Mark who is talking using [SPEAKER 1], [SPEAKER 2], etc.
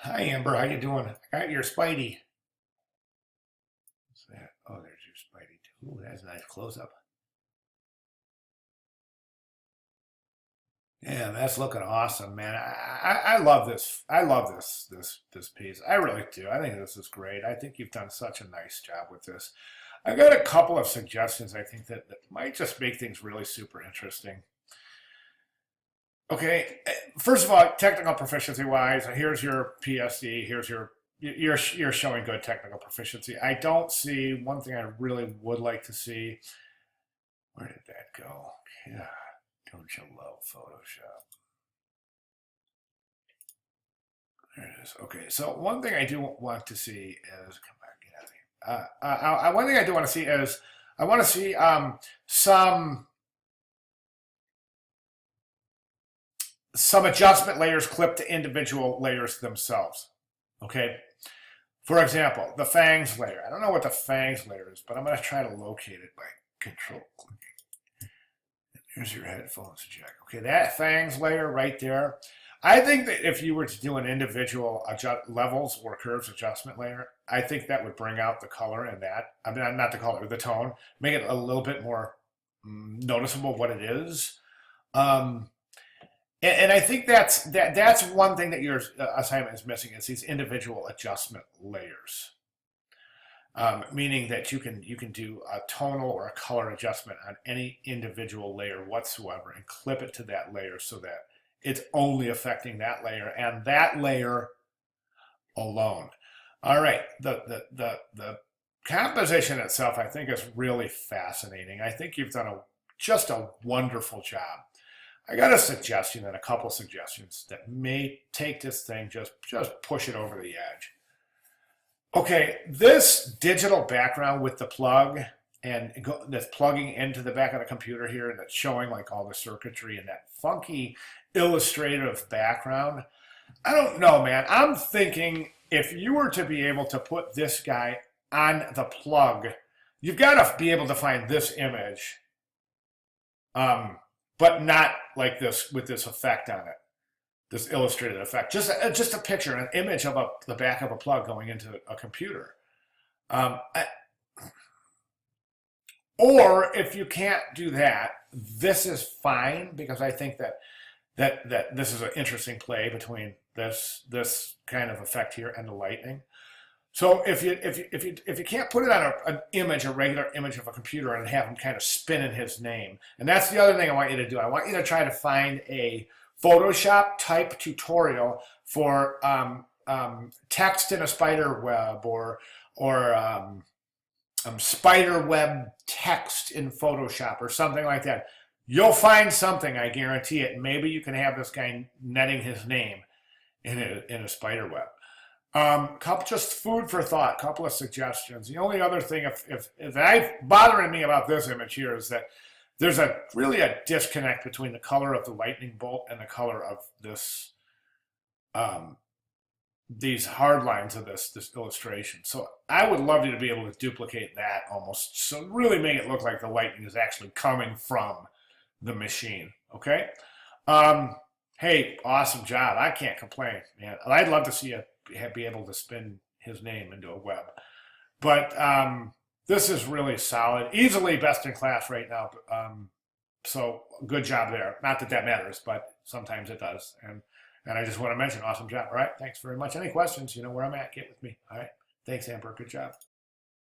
[SPEAKER 1] Hi Amber, how you doing? I got your Spidey. What's that? Oh, there's your Spidey too. Ooh, that's a nice close up. Yeah, that's looking awesome, man. I love this. I love this piece. I really do. I think this is great. I think you've done such a nice job with this. I got a couple of suggestions. I think that might just make things really super interesting. Okay, first of all, technical proficiency wise, here's your PSD. Here's you're showing good technical proficiency. I don't see one thing I really would like to see. Where did that go? Yeah, don't you love Photoshop? There it is. Okay, so one thing I do want to see is come back, get out of here. One thing I do want to see is I want to see some adjustment layers clipped to individual layers themselves. Okay, for example, the fangs layer. I don't know what the fangs layer is, but I'm going to try to locate it by control clicking. Here's your headphones jack. Okay, that fangs layer right there. I think that if you were to do an individual levels or curves adjustment layer, I think that would bring out the color in that. I mean, not the color, the tone, make it a little bit more noticeable what it is. Um, and I think that's one thing that your assignment is missing is these individual adjustment layers. Meaning that you can do a tonal or a color adjustment on any individual layer whatsoever and clip it to that layer so that it's only affecting that layer and that layer alone. All right, the composition itself I think is really fascinating. I think you've done just a wonderful job. I got a suggestion and a couple suggestions that may take this thing just push it over the edge. Okay, this digital background with the plug and that's plugging into the back of the computer here and it's showing like all the circuitry and that funky illustrative background. I don't know, man. I'm thinking if you were to be able to put this guy on the plug, you've got to be able to find this image, um, but not like this with this effect on it, this illustrated effect. Just a picture, an image of the back of a plug going into a computer. Um, or if you can't do that, this is fine because I think that this is an interesting play between this kind of effect here and the lightning. So if you can't put it on an image, a regular image of a computer, and have him kind of spin in his name, and that's the other thing I want you to do. I want you to try to find a Photoshop type tutorial for text in a spider web or spider web text in Photoshop or something like that. You'll find something, I guarantee it. Maybe you can have this guy netting his name in a spider web. Couple just food for thought. Couple of suggestions. The only other thing, if I bothering me about this image here is that there's really a disconnect between the color of the lightning bolt and the color of this these hard lines of this illustration. So I would love you to be able to duplicate that almost, so really make it look like the lightning is actually coming from the machine. Okay. Hey, awesome job. I can't complain, man. I'd love to see you be able to spin his name into a web. But this is really solid, easily best in class right now. So good job there. Not that that matters, but sometimes it does. And I just want to mention, awesome job. All right, thanks very much. Any questions? You know where I'm at. Get with me. All right. Thanks, Amber. Good job.